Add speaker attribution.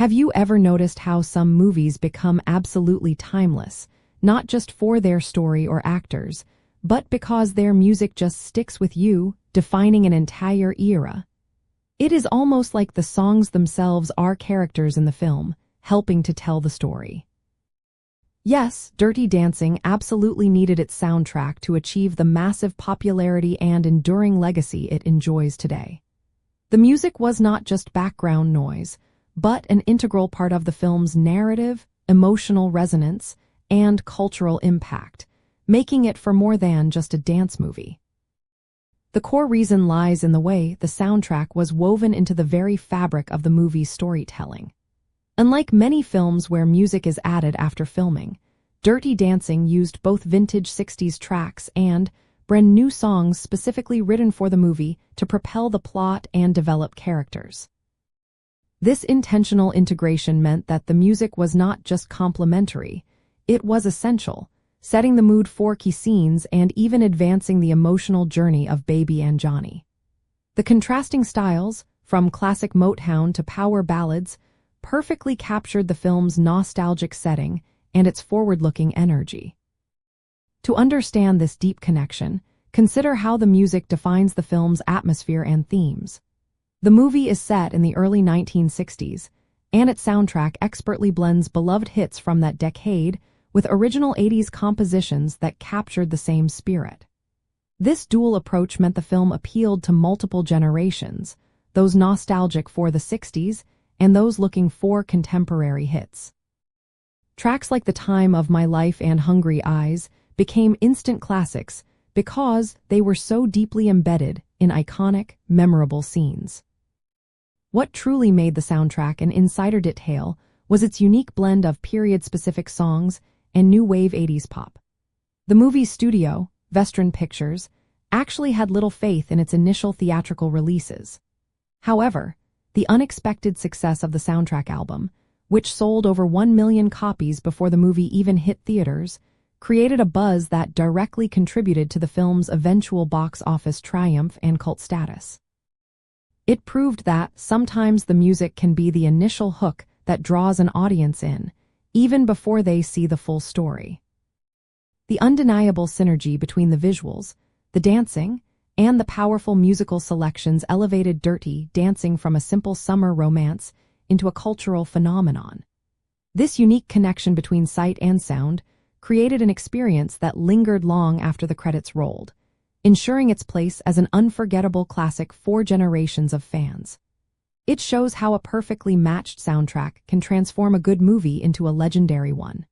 Speaker 1: Have you ever noticed how some movies become absolutely timeless, not just for their story or actors, but because their music just sticks with you, defining an entire era? It is almost like the songs themselves are characters in the film, helping to tell the story. Yes, Dirty Dancing absolutely needed its soundtrack to achieve the massive popularity and enduring legacy it enjoys today. The music was not just background noise, but an integral part of the film's narrative, emotional resonance, and cultural impact, making it for more than just a dance movie. The core reason lies in the way the soundtrack was woven into the very fabric of the movie's storytelling. Unlike many films where music is added after filming, Dirty Dancing used both vintage 60s tracks and brand new songs specifically written for the movie to propel the plot and develop characters. This intentional integration meant that the music was not just complementary, it was essential, setting the mood for key scenes and even advancing the emotional journey of Baby and Johnny. The contrasting styles, from classic Motown to power ballads, perfectly captured the film's nostalgic setting and its forward-looking energy. To understand this deep connection, consider how the music defines the film's atmosphere and themes. The movie is set in the early 1960s, and its soundtrack expertly blends beloved hits from that decade with original 80s compositions that captured the same spirit. This dual approach meant the film appealed to multiple generations, those nostalgic for the 60s and those looking for contemporary hits. Tracks like The Time of My Life and Hungry Eyes became instant classics because they were so deeply embedded in iconic, memorable scenes. What truly made the soundtrack an insider detail was its unique blend of period-specific songs and new wave 80s pop. The movie's studio, Vestron Pictures, actually had little faith in its initial theatrical releases. However, the unexpected success of the soundtrack album, which sold over 1 million copies before the movie even hit theaters, created a buzz that directly contributed to the film's eventual box office triumph and cult status. It proved that sometimes the music can be the initial hook that draws an audience in, even before they see the full story. The undeniable synergy between the visuals, the dancing, and the powerful musical selections elevated Dirty Dancing from a simple summer romance into a cultural phenomenon. This unique connection between sight and sound created an experience that lingered long after the credits rolled, ensuring its place as an unforgettable classic for generations of fans. It shows how a perfectly matched soundtrack can transform a good movie into a legendary one.